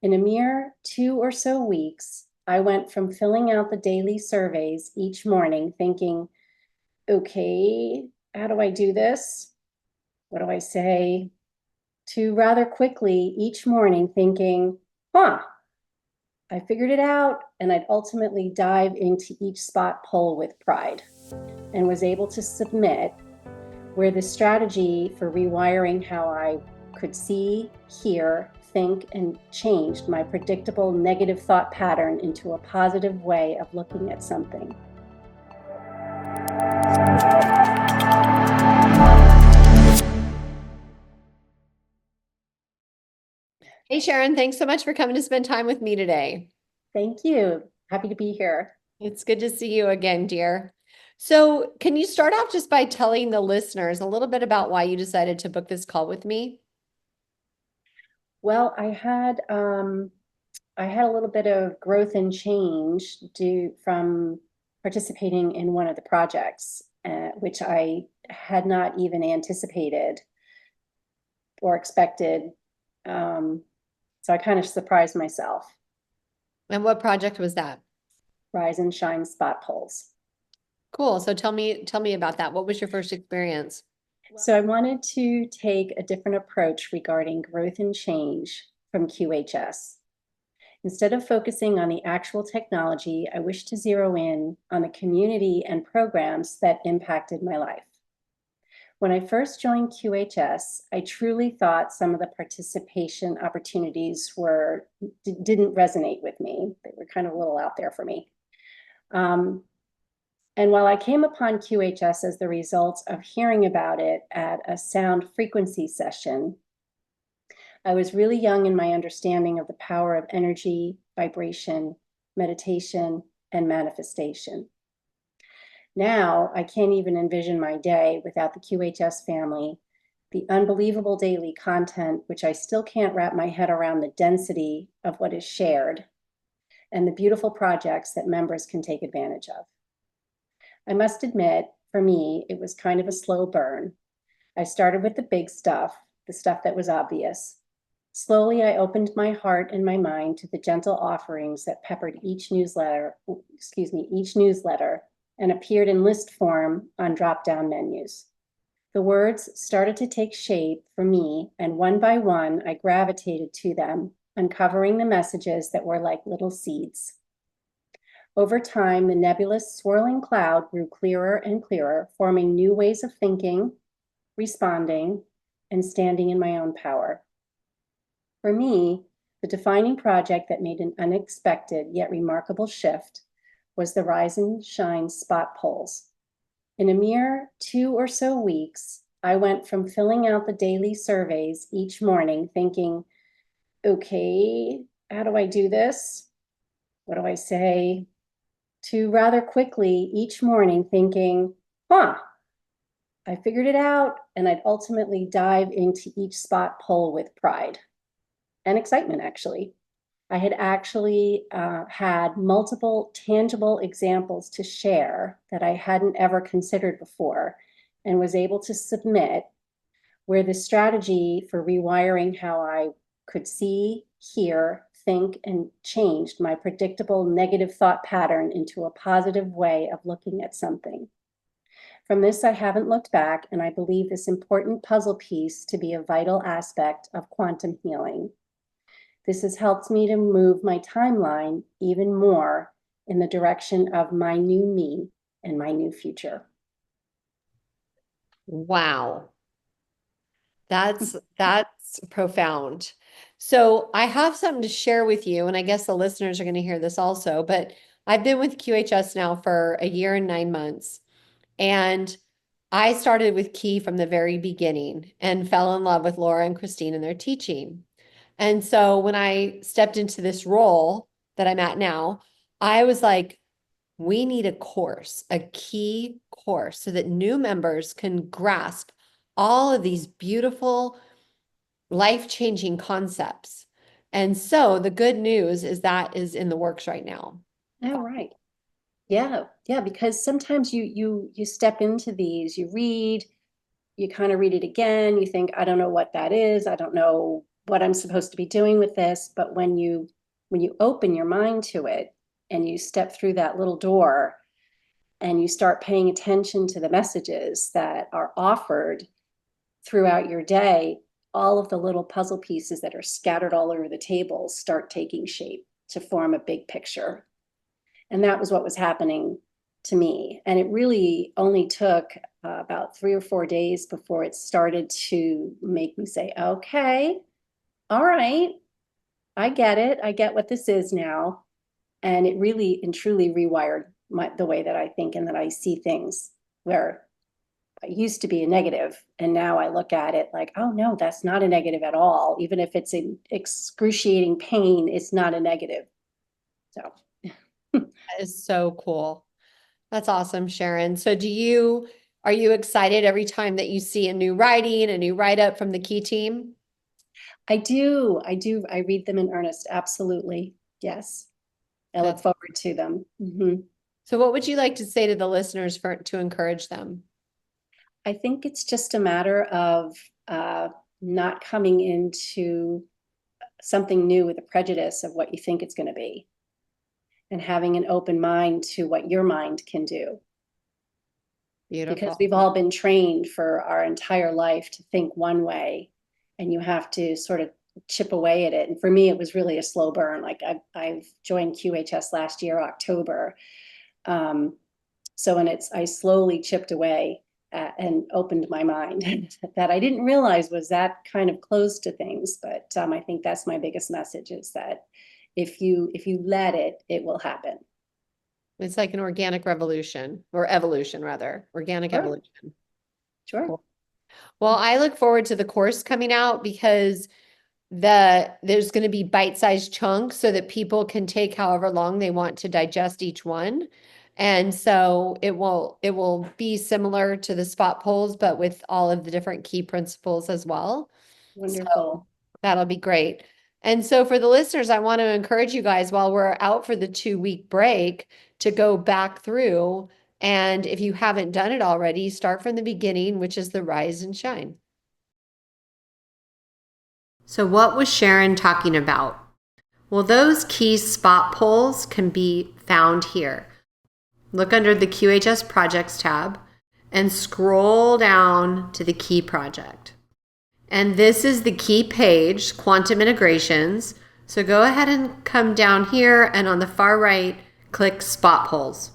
In a mere 2 or so weeks, I went from filling out the daily surveys each morning thinking, okay, how do I do this? What do I say? To rather quickly each morning thinking, I figured it out, and I'd ultimately dive into each spot poll with pride and was able to submit where the strategy for rewiring how I could see, hear, think, and changed my predictable negative thought pattern into a positive way of looking at something. Hey, Sharon, thanks so much for coming to spend time with me today. Thank you. Happy to be here. It's good to see you again, dear. So, can you start off just by telling the listeners a little bit about why you decided to book this call with me? Well, I had a little bit of growth and change due from participating in one of the projects, which I had not even anticipated or expected. So I kind of surprised myself. And what project was that? Rise and shine spot polls. Cool. So tell me about that. What was your first experience? So I wanted to take a different approach regarding growth and change from QHS. Instead of focusing on the actual technology, I wish to zero in on the community and programs that impacted my life. When I first joined QHS, I truly thought some of the participation opportunities didn't resonate with me. They were kind of a little out there for me. And while I came upon QHS as the result of hearing about it at a sound frequency session, I was really young in my understanding of the power of energy, vibration, meditation, and manifestation. Now, I can't even envision my day without the QHS family, the unbelievable daily content, which I still can't wrap my head around the density of what is shared, and the beautiful projects that members can take advantage of. I must admit, for me, it was kind of a slow burn. I started with the big stuff, the stuff that was obvious. Slowly, I opened my heart and my mind to the gentle offerings that peppered each newsletter and appeared in list form on drop-down menus. The words started to take shape for me, and one by one, I gravitated to them, uncovering the messages that were like little seeds. Over time, the nebulous swirling cloud grew clearer and clearer, forming new ways of thinking, responding, and standing in my own power. For me, the defining project that made an unexpected yet remarkable shift was the Rise and Shine spot polls. In a mere 2 or so weeks, I went from filling out the daily surveys each morning thinking, okay, how do I do this? What do I say? To rather quickly each morning thinking, I figured it out, and I'd ultimately dive into each spot poll with pride and excitement, actually. I had actually had multiple tangible examples to share that I hadn't ever considered before, and was able to submit where the strategy for rewiring how I could see, hear, think, and changed my predictable negative thought pattern into a positive way of looking at something. From this, I haven't looked back, and I believe this important puzzle piece to be a vital aspect of quantum healing. This has helped me to move my timeline even more in the direction of my new me and my new future. Wow. That's profound. So I have something to share with you, and I guess the listeners are going to hear this also, but I've been with QHS now for a year and 9 months. And I started with Key from the very beginning and fell in love with Laura and Christine and their teaching. And so when I stepped into this role that I'm at now, I was like, we need a course, a key course, so that new members can grasp all of these beautiful, life-changing concepts. And so the good news is that is in the works right now. Oh, right. Yeah, because sometimes you step into these, you read, you kind of read it again, you think, I don't know what that is, I don't know what I'm supposed to be doing with this. But when you open your mind to it and you step through that little door and you start paying attention to the messages that are offered throughout your day, all of the little puzzle pieces that are scattered all over the table start taking shape to form a big picture. And that was what was happening to me. And it really only took about 3 or 4 days before it started to make me say, okay, all right, I get it. I get what this is now. And it really and truly rewired the way that I think and that I see things, where I used to be a negative. And now I look at it like, oh no, that's not a negative at all. Even if it's an excruciating pain, it's not a negative. So That is so cool. That's awesome, Sharon. So are you excited every time that you see a new writing, a new write-up from the Key team? I do. I read them in earnest. Absolutely. Yes. I look forward to them. So what would you like to say to the listeners to encourage them? I think it's just a matter of not coming into something new with a prejudice of what you think it's going to be, and having an open mind to what your mind can do. Beautiful. Because we've all been trained for our entire life to think one way, and you have to sort of chip away at it. And for me, it was really a slow burn. Like I've joined QHS last year, October. So I slowly chipped away and opened my mind that I didn't realize was that kind of close to things. But I think that's my biggest message, is that if you let it, it will happen. It's like an organic revolution, or evolution rather, organic evolution. Sure. Cool. Well, I look forward to the course coming out, because there's going to be bite-sized chunks so that people can take however long they want to digest each one. And so it will be similar to the spot polls, but with all of the different key principles as well. Wonderful. So that'll be great. And so for the listeners, I want to encourage you guys, while we're out for the 2-week break, to go back through. And if you haven't done it already, start from the beginning, which is the rise and shine. So what was Sharon talking about? Well, those key spot polls can be found here. Look under the QHS Projects tab and scroll down to the key project. And this is the key page, Quantum Integrations. So go ahead and come down here, and on the far right, click Spot Polls.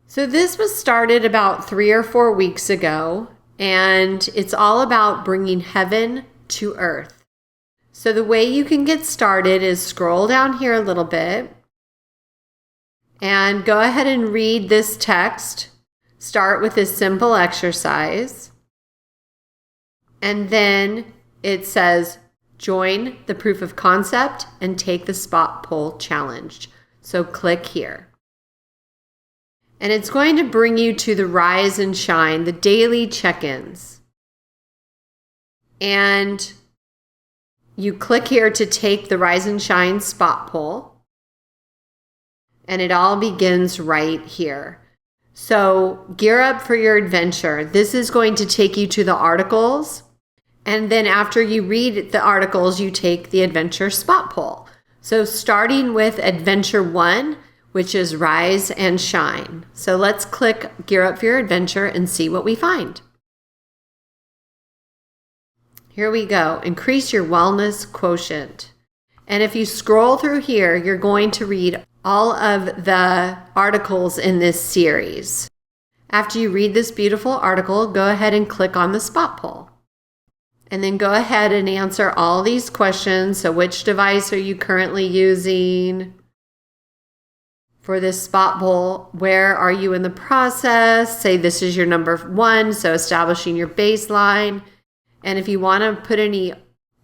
So this was started about 3 or 4 weeks ago, and it's all about bringing heaven to earth. So the way you can get started is scroll down here a little bit and go ahead and read this text. Start with this simple exercise. And then it says, join the proof of concept and take the spot poll challenge. So click here. And it's going to bring you to the rise and shine, the daily check-ins. And you click here to take the rise and shine spot poll. And it all begins right here. So gear up for your adventure. This is going to take you to the articles. And then after you read the articles, you take the adventure spot poll. So starting with adventure 1, which is rise and shine. So let's click gear up for your adventure and see what we find. Here we go. Increase your wellness quotient. And if you scroll through here, you're going to read all of the articles in this series. After you read this beautiful article, go ahead and click on the spot poll. And then go ahead and answer all these questions. So which device are you currently using for this spot poll? Where are you in the process? Say this is your number 1, so establishing your baseline. And if you want to put any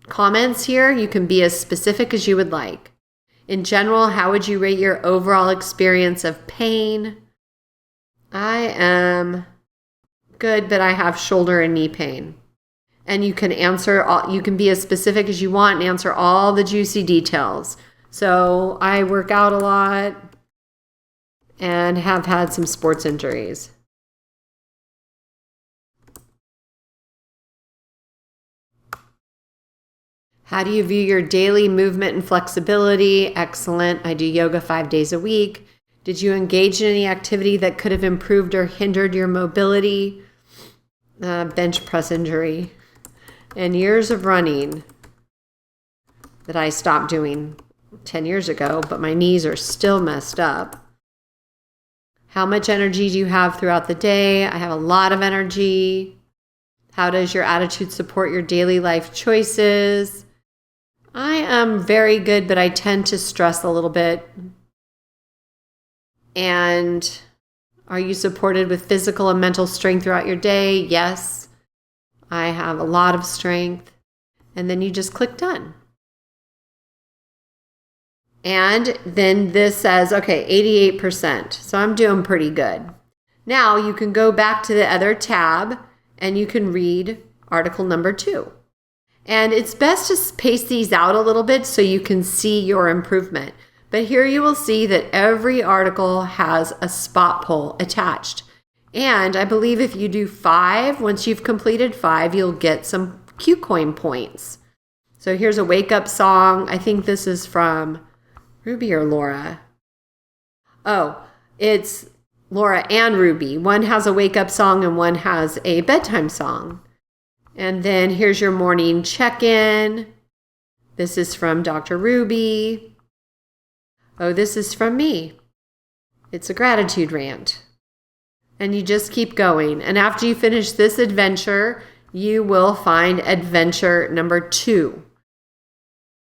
comments here, you can be as specific as you would like. In general, how would you rate your overall experience of pain? I am good, but I have shoulder and knee pain. And you can you can be as specific as you want and answer all the juicy details. So I work out a lot and have had some sports injuries. How do you view your daily movement and flexibility? Excellent. I do yoga 5 days a week. Did you engage in any activity that could have improved or hindered your mobility? Bench press injury. And years of running that I stopped doing 10 years ago, but my knees are still messed up. How much energy do you have throughout the day? I have a lot of energy. How does your attitude support your daily life choices? I am very good, but I tend to stress a little bit. And are you supported with physical and mental strength throughout your day? Yes, I have a lot of strength. And then you just click done. And then this says, okay, 88%. So I'm doing pretty good. Now you can go back to the other tab and you can read article number 2. And it's best to space these out a little bit so you can see your improvement. But here you will see that every article has a spot poll attached. And I believe if you do 5, once you've completed 5, you'll get some QCoin points. So here's a wake up song. I think this is from Ruby or Laura. Oh, it's Laura and Ruby. One has a wake up song and one has a bedtime song. And then here's your morning check-in. This is from Dr. Ruby. Oh, this is from me. It's a gratitude rant. And you just keep going. And after you finish this adventure, you will find adventure number 2.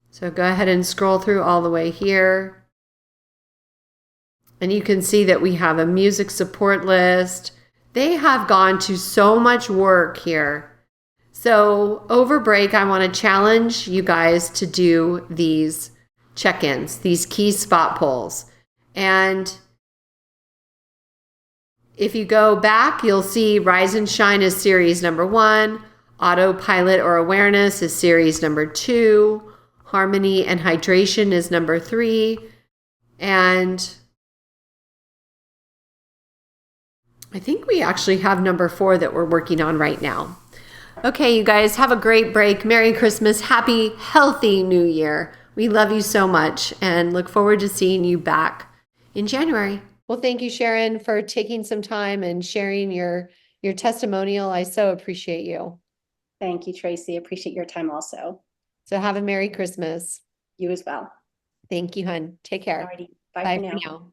So go ahead and scroll through all the way here. And you can see that we have a music support list. They have gone to so much work here. So over break, I want to challenge you guys to do these check-ins, these key spot polls. And if you go back, you'll see Rise and Shine is series number 1. Autopilot or Awareness is series number 2. Harmony and Hydration is number 3. And I think we actually have number 4 that we're working on right now. Okay, you guys, have a great break. Merry Christmas. Happy, healthy New Year. We love you so much and look forward to seeing you back in January. Well, thank you, Sharon, for taking some time and sharing your testimonial. I so appreciate you. Thank you, Tracy. Appreciate your time also. So have a Merry Christmas. You as well. Thank you, hon. Take care. Alrighty. Bye Bye for for now. now.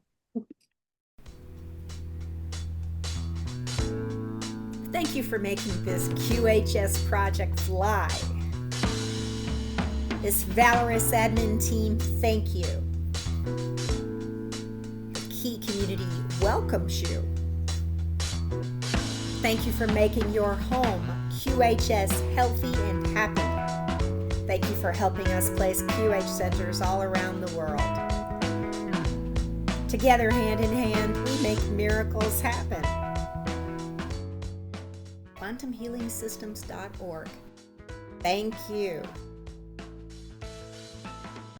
Thank you for making this QHS project fly. This valorous admin team, thank you. The Key community welcomes you. Thank you for making your home QHS healthy and happy. Thank you for helping us place QH centers all around the world. Together, hand in hand, we make miracles happen. QuantumHealingSystems.org. Thank you.